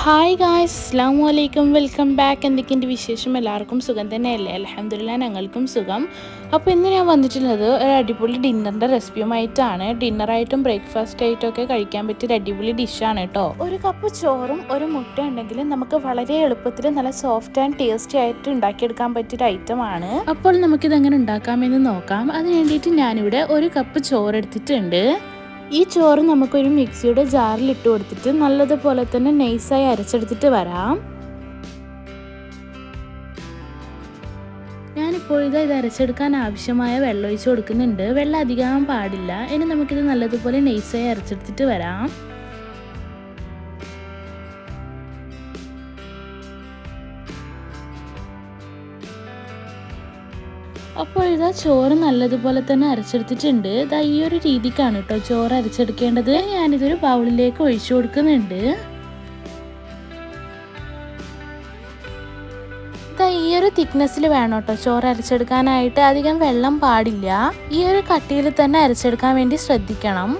Hi guys, അസ്സലാമു അലൈക്കും. Welcome back. എന്തൊക്കെയുണ്ട് വിശേഷം? എല്ലാവർക്കും സുഖം തന്നെയല്ലേ? അൽഹംദുലില്ലാ, ഞങ്ങൾക്കും സുഖം. അപ്പോൾ ഇന്ന് ഞാൻ വന്നിട്ടുള്ളത് ഒരു അടിപൊളി ഡിന്നറിൻ്റെ റെസിപ്പിയുമായിട്ടാണ്. ഡിന്നറായിട്ടും ബ്രേക്ക്ഫാസ്റ്റ് ആയിട്ടും ഒക്കെ കഴിക്കാൻ പറ്റിയ ഒരു അടിപൊളി ഡിഷാണ് കേട്ടോ. ഒരു കപ്പ് ചോറും ഒരു മുട്ട ഉണ്ടെങ്കിൽ നമുക്ക് വളരെ എളുപ്പത്തിൽ നല്ല സോഫ്റ്റ് ആൻഡ് ടേസ്റ്റി ആയിട്ട് ഉണ്ടാക്കിയെടുക്കാൻ പറ്റിയൊരു ഐറ്റമാണ്. അപ്പോൾ നമുക്കിതെങ്ങനെ ഉണ്ടാക്കാമെന്ന് നോക്കാം. അതിന് വേണ്ടിയിട്ട് ഞാനിവിടെ ഒരു കപ്പ് ചോറ് എടുത്തിട്ടുണ്ട്. ഈ ചോറ് നമുക്കൊരു മിക്സിയുടെ ജാറിൽ ഇട്ട് കൊടുത്തിട്ട് നല്ലതുപോലെ തന്നെ നൈസായി അരച്ചെടുത്തിട്ട് വരാം. ഞാനിപ്പോൾ ഇത് അരച്ചെടുക്കാൻ ആവശ്യമായ വെള്ളം ഒഴിച്ച് കൊടുക്കുന്നുണ്ട്. വെള്ളം അധികം പാടില്ല. ഇനി നമുക്കിത് നല്ലതുപോലെ നൈസായി അരച്ചെടുത്തിട്ട് വരാം. അപ്പോൾ ഇതാ ചോറ് നല്ലതുപോലെ തന്നെ അരച്ചെടുത്തിട്ടുണ്ട്. ഇതാ ഈ ഒരു രീതിക്കാണ് കേട്ടോ ചോറ് അരച്ചെടുക്കേണ്ടത്. ഞാനിതൊരു ബൗളിലേക്ക് ഒഴിച്ചു കൊടുക്കുന്നുണ്ട്. ഈ ഒരു തിക്നെസ്സിൽ വേണം കേട്ടോ ചോറ് അരച്ചെടുക്കാനായിട്ട്. അധികം വെള്ളം പാടില്ല. ഈ ഒരു കട്ടിയിൽ തന്നെ അരച്ചെടുക്കാൻ വേണ്ടി ശ്രദ്ധിക്കണം.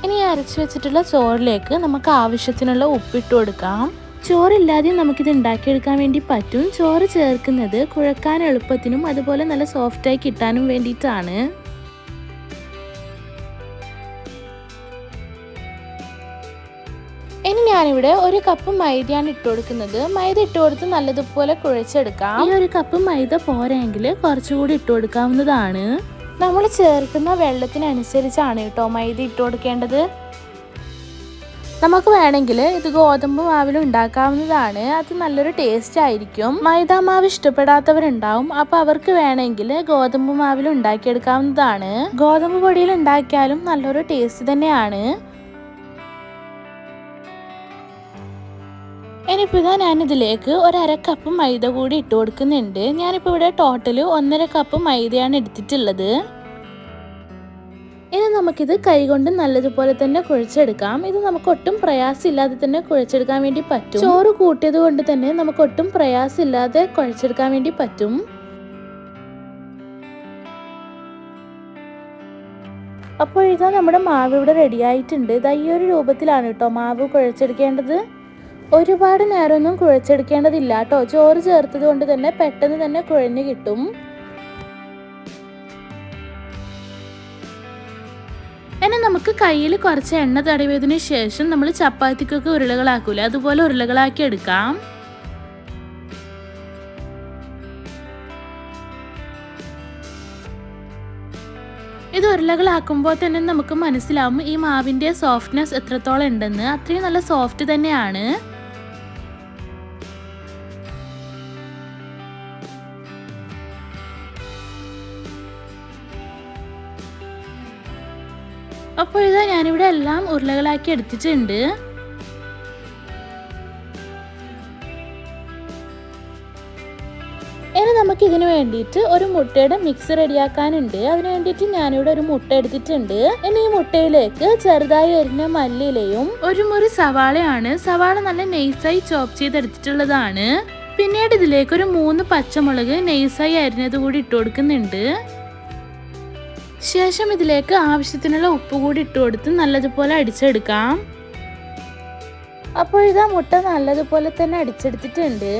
ഇനി അരച്ചു വെച്ചിട്ടുള്ള ചോറിലേക്ക് നമുക്ക് ആവശ്യത്തിനുള്ള ഉപ്പിട്ട് കൊടുക്കാം. ചോറില്ലാതെ നമുക്കിത് ഉണ്ടാക്കിയെടുക്കാൻ വേണ്ടി പറ്റും. ചോറ് ചേർക്കുന്നത് കുഴക്കാൻ എളുപ്പത്തിനും അതുപോലെ നല്ല സോഫ്റ്റായി കിട്ടാനും വേണ്ടിയിട്ടാണ്. ഇനി ഞാനിവിടെ ഒരു കപ്പ് മൈദയാണ് ഇട്ട് കൊടുക്കുന്നത്. മൈദ ഇട്ട് കൊടുത്ത് നല്ലതുപോലെ കുഴച്ചെടുക്കാം. ഈ ഒരു കപ്പ് മൈദ പോരെങ്കിൽ കുറച്ചുകൂടി ഇട്ട് കൊടുക്കാവുന്നതാണ്. നമ്മൾ ചേർക്കുന്ന വെള്ളത്തിനനുസരിച്ചാണ് കേട്ടോ മൈദ ഇട്ട് കൊടുക്കേണ്ടത്. നമുക്ക് വേണമെങ്കിൽ ഇത് ഗോതമ്പ് മാവിലും ഉണ്ടാക്കാവുന്നതാണ്. അത് നല്ലൊരു ടേസ്റ്റ് ആയിരിക്കും. മൈദാ മാവ് ഇഷ്ടപ്പെടാത്തവരുണ്ടാവും. അപ്പോൾ അവർക്ക് വേണമെങ്കിൽ ഗോതമ്പ് മാവിലും ഉണ്ടാക്കിയെടുക്കാവുന്നതാണ്. ഗോതമ്പ് പൊടിയിൽ ഉണ്ടാക്കിയാലും നല്ലൊരു ടേസ്റ്റ് തന്നെയാണ്. ഇനിയിപ്പോൾ ഇതാ ഞാനിതിലേക്ക് ഒരു അര കപ്പ് മൈദ കൂടി ഇട്ട് കൊടുക്കുന്നുണ്ട്. ഞാനിപ്പോൾ ഇവിടെ ടോട്ടൽ 1.5 കപ്പ് മൈദയാണ് എടുത്തിട്ടുള്ളത്. ഇനി നമുക്കിത് കൈകൊണ്ട് നല്ലതുപോലെ തന്നെ കുഴച്ചെടുക്കാം. ഇത് നമുക്ക് ഒട്ടും പ്രയാസമില്ലാതെ തന്നെ കുഴച്ചെടുക്കാൻ വേണ്ടി പറ്റും. ചോറ് കൂട്ടിയത് കൊണ്ട് തന്നെ നമുക്ക് ഒട്ടും പ്രയാസമില്ലാതെ കുഴച്ചെടുക്കാൻ വേണ്ടി പറ്റും. അപ്പോൾ ഇതാ നമ്മുടെ മാവ് ഇവിടെ റെഡി ആയിട്ടുണ്ട്. ഇതാ ഈ ഒരു രൂപത്തിലാണ് കേട്ടോ മാവ് കുഴച്ചെടുക്കേണ്ടത്. ഒരുപാട് നേരമൊന്നും കുഴച്ചെടുക്കേണ്ടതില്ല കേട്ടോ. ചോറ് ചേർത്തത് കൊണ്ട് തന്നെ പെട്ടെന്ന് തന്നെ കുഴഞ്ഞു കിട്ടും. ഇനി നമുക്ക് കയ്യിൽ കുറച്ച് എണ്ണ തടവിയതിന് ശേഷം നമ്മൾ ചപ്പാത്തിക്കൊക്കെ ഉരുളകളാക്കൂലേ, അതുപോലെ ഉരുളകളാക്കി എടുക്കാം. ഇത് ഉരുളകളാക്കുമ്പോൾ തന്നെ നമുക്ക് മനസ്സിലാവും ഈ മാവിൻ്റെ സോഫ്റ്റ്നെസ് എത്രത്തോളം ഉണ്ടെന്ന്. അത്രയും നല്ല സോഫ്റ്റ് തന്നെയാണ്. അപ്പോൾ ഇതാ ഞാനിവിടെ എല്ലാം ഉരുളകളാക്കി എടുത്തിട്ടുണ്ട്. ഇനി നമുക്ക് ഇതിന് വേണ്ടിയിട്ട് ഒരു മുട്ടയുടെ മിക്സ് റെഡിയാക്കാനുണ്ട്. അതിന് വേണ്ടിയിട്ട് ഞാനിവിടെ ഒരു മുട്ട എടുത്തിട്ടുണ്ട്. ഇനി ഈ മുട്ടയിലേക്ക് ചെറുതായി അരിഞ്ഞ മല്ലിയിലയും ഒരു മുറി സവാളയാണ്. സവാള നല്ല നൈസായി ചോപ്പ് ചെയ്തെടുത്തിട്ടുള്ളതാണ്. പിന്നീട് ഇതിലേക്ക് ഒരു 3 പച്ചമുളക് നൈസായി അരിഞ്ഞത് കൂടി ഇട്ട് കൊടുക്കുന്നുണ്ട്. ശേഷം ഇതിലേക്ക് ആവശ്യത്തിനുള്ള ഉപ്പ് കൂടി ഇട്ട് കൊടുത്ത് നല്ലതുപോലെ അടിച്ചെടുക്കാം. അപ്പോൾ ഇതാ മുട്ട നല്ലതുപോലെ തന്നെ അടിച്ചെടുത്തിട്ടുണ്ട്.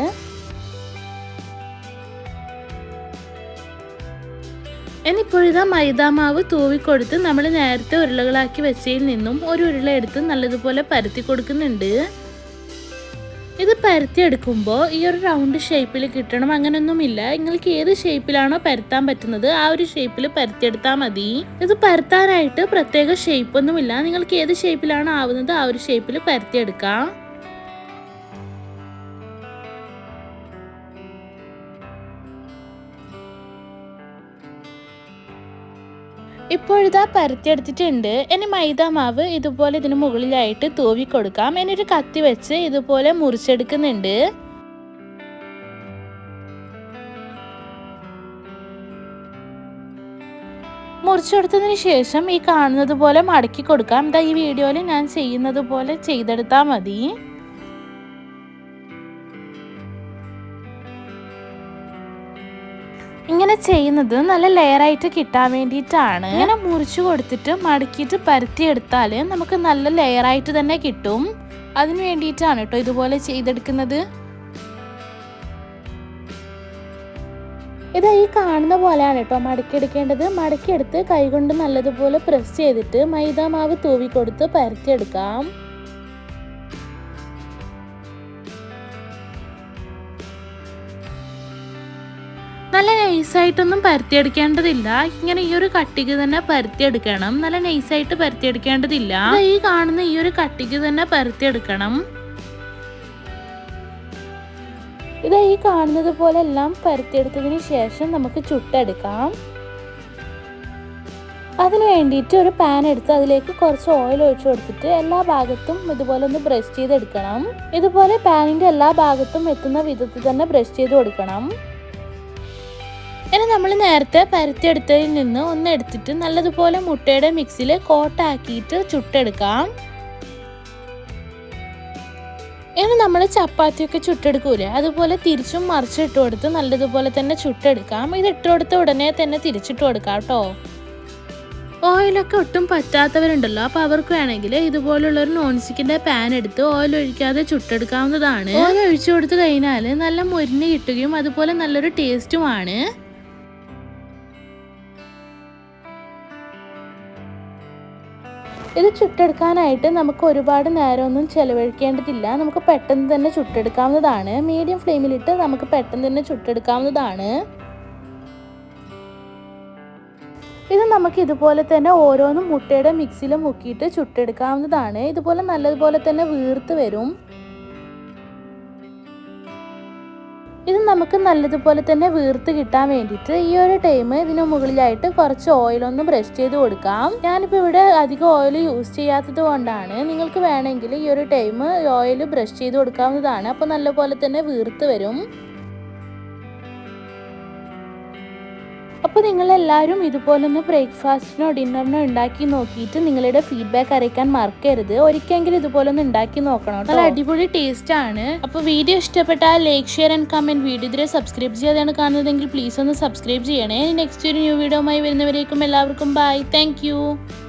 ഇനിയിപ്പോഴിതാ മൈദാമാവ് തൂവിക്കൊടുത്ത് നമ്മൾ നേരത്തെ ഉരുളകളാക്കി വെച്ചതിൽ നിന്നും ഒരു ഉരുള എടുത്ത് നല്ലതുപോലെ പരത്തി കൊടുക്കുന്നുണ്ട്. ഇത് പരത്തിയെടുക്കുമ്പോൾ ഈ ഒരു റൗണ്ട് ഷേപ്പിൽ കിട്ടണം അങ്ങനെയൊന്നുമില്ല. നിങ്ങൾക്ക് ഏത് ഷേപ്പിലാണോ പരത്താൻ പറ്റുന്നത് ആ ഒരു ഷേപ്പിൽ പരത്തിയെടുത്താൽ മതി. ഇത് പരത്താനായിട്ട് പ്രത്യേക ഷേപ്പൊന്നുമില്ല. നിങ്ങൾക്ക് ഏത് ഷേപ്പിലാണോ ആവുന്നത് ആ ഒരു ഷേപ്പിൽ പരത്തിയെടുക്കാം. ഇപ്പോഴിതാ പരത്തിയെടുത്തിട്ടുണ്ട്. ഇനി മൈദ മാവ് ഇതുപോലെ ഇതിന് മുകളിലായിട്ട് തൂവി കൊടുക്കാം. ഇനി ഒരു കത്തി വെച്ച് ഇതുപോലെ മുറിച്ചെടുക്കുന്നുണ്ട്. മുറിച്ചെടുത്തതിന് ശേഷം ഈ കാണുന്നത് പോലെ മടക്കി കൊടുക്കാം. ഈ വീഡിയോയിൽ ഞാൻ ചെയ്യുന്നത് പോലെ ചെയ്തെടുത്താൽ മതി. ഇങ്ങനെ ചെയ്യുന്നത് നല്ല ലെയറായിട്ട് കിട്ടാൻ വേണ്ടിയിട്ടാണ്. ഇങ്ങനെ മുറിച്ച് കൊടുത്തിട്ട് മടക്കിയിട്ട് പരത്തിയെടുത്താൽ നമുക്ക് നല്ല ലെയറായിട്ട് തന്നെ കിട്ടും. അതിന് വേണ്ടിയിട്ടാണ് കേട്ടോ ഇതുപോലെ ചെയ്തെടുക്കുന്നത്. ഇത് ഈ കാണുന്ന പോലെയാണ് കേട്ടോ മടക്കിയെടുക്കേണ്ടത്. മടക്കിയെടുത്ത് കൈകൊണ്ട് നല്ലതുപോലെ പ്രസ് ചെയ്തിട്ട് മൈദ മാവ് തൂവി കൊടുത്ത് പരത്തിയെടുക്കാം. നല്ല നൈസായിട്ടൊന്നും പരത്തിയെടുക്കേണ്ടതില്ല. ഇങ്ങനെ ഈ ഒരു കട്ടിക്ക് തന്നെ പരത്തിയെടുക്കണം. നല്ല നൈസായിട്ട് പരത്തിയെടുക്കേണ്ടതില്ല. ഈ കാണുന്ന ഈ ഒരു കട്ടിക്ക് തന്നെ പരത്തിയെടുക്കണം. ഇത് ഈ കാണുന്നത് പോലെ എല്ലാം പരത്തിയെടുത്തതിന് ശേഷം നമുക്ക് ചുട്ടെടുക്കാം. അതിന് വേണ്ടിയിട്ട് ഒരു പാൻ എടുത്ത് അതിലേക്ക് കുറച്ച് ഓയിൽ ഒഴിച്ചു കൊടുത്തിട്ട് എല്ലാ ഭാഗത്തും ഇതുപോലെ ഒന്ന് ബ്രഷ് ചെയ്തെടുക്കണം. ഇതുപോലെ പാനിൻ്റെ എല്ലാ ഭാഗത്തും എത്തുന്ന വിധത്തിൽ തന്നെ ബ്രഷ് ചെയ്ത് കൊടുക്കണം. ഇനി നമ്മൾ നേരത്തെ പരത്തിയെടുത്തതിൽ നിന്ന് ഒന്ന് എടുത്തിട്ട് നല്ലതുപോലെ മുട്ടയുടെ മിക്സിയിൽ കോട്ടാക്കിയിട്ട് ചുട്ടെടുക്കാം. ഇനി നമ്മൾ ചപ്പാത്തിയൊക്കെ ചുട്ടെടുക്കൂലേ, അതുപോലെ തിരിച്ചും മറിച്ചിട്ട് കൊടുത്ത് നല്ലതുപോലെ തന്നെ ചുട്ടെടുക്കാം. ഇത് ഇട്ട് കൊടുത്ത ഉടനെ തന്നെ തിരിച്ചിട്ട് കൊടുക്കാം കേട്ടോ. ഓയിലൊക്കെ ഒട്ടും പറ്റാത്തവരുണ്ടല്ലോ, അപ്പോൾ അവർക്ക് വേണമെങ്കിൽ ഇതുപോലുള്ളൊരു നോൺ സ്റ്റിക്കിൻ്റെ പാൻ എടുത്ത് ഓയിൽ ഒഴിക്കാതെ ചുട്ടെടുക്കാവുന്നതാണ്. ഓയിൽ ഒഴിച്ചു കൊടുത്ത് കഴിഞ്ഞാൽ നല്ല മുരിഞ്ഞ് കിട്ടുകയും അതുപോലെ നല്ലൊരു ടേസ്റ്റുമാണ്. ഇത് ചുട്ടെടുക്കാനായിട്ട് നമുക്ക് ഒരുപാട് നേരമൊന്നും ചിലവഴിക്കേണ്ടതില്ല. നമുക്ക് പെട്ടെന്ന് തന്നെ ചുട്ടെടുക്കാവുന്നതാണ്. മീഡിയം ഫ്ലെയിമിലിട്ട് നമുക്ക് പെട്ടെന്ന് തന്നെ ചുട്ടെടുക്കാവുന്നതാണ്. ഇത് നമുക്ക് ഇതുപോലെ തന്നെ ഓരോന്നും മുട്ടയുടെ മിക്സിയിൽ മുക്കിയിട്ട് ചുട്ടെടുക്കാവുന്നതാണ്. ഇതുപോലെ നല്ലതുപോലെ തന്നെ വീർത്ത് വരും. ഇത് നമുക്ക് നല്ലതുപോലെ തന്നെ വീർത്ത് കിട്ടാൻ വേണ്ടിയിട്ട് ഈ ഒരു ടൈം ഇതിന് മുകളിലായിട്ട് കുറച്ച് ഓയിലൊന്ന് ബ്രഷ് ചെയ്ത് കൊടുക്കാം. ഞാനിപ്പോൾ ഇവിടെ അധികം ഓയിൽ യൂസ് ചെയ്യാത്തത് കൊണ്ടാണ്. നിങ്ങൾക്ക് വേണമെങ്കിൽ ഈ ഒരു ടൈം ഓയിൽ ബ്രഷ് ചെയ്ത് കൊടുക്കാവുന്നതാണ്. അപ്പോൾ നല്ലപോലെ തന്നെ വീർത്ത് വരും. അപ്പോൾ നിങ്ങളെല്ലാവരും ഇതുപോലൊന്ന് ബ്രേക്ക്ഫാസ്റ്റിനോ ഡിന്നറിനോ ഉണ്ടാക്കി നോക്കിയിട്ട് നിങ്ങളുടെ ഫീഡ്ബാക്ക് അറിയിക്കാൻ മറക്കരുത്. ഒരിക്കലെങ്കിലും ഇതുപോലൊന്ന് ഉണ്ടാക്കി നോക്കണം. നല്ല അടിപൊളി ടേസ്റ്റ് ആണ്. അപ്പോൾ വീഡിയോ ഇഷ്ടപ്പെട്ടാൽ like, share and comment. Video ഇതുവരെ സബ്സ്ക്രൈബ് ചെയ്യാതെയാണ് കാണുന്നതെങ്കിൽ പ്ലീസ് ഒന്ന് സബ്സ്ക്രൈബ് ചെയ്യണേ. നെക്സ്റ്റ് ഒരു ന്യൂ വീഡിയോയുമായി വരുന്നവരേക്കും എല്ലാവർക്കും ബൈ. താങ്ക്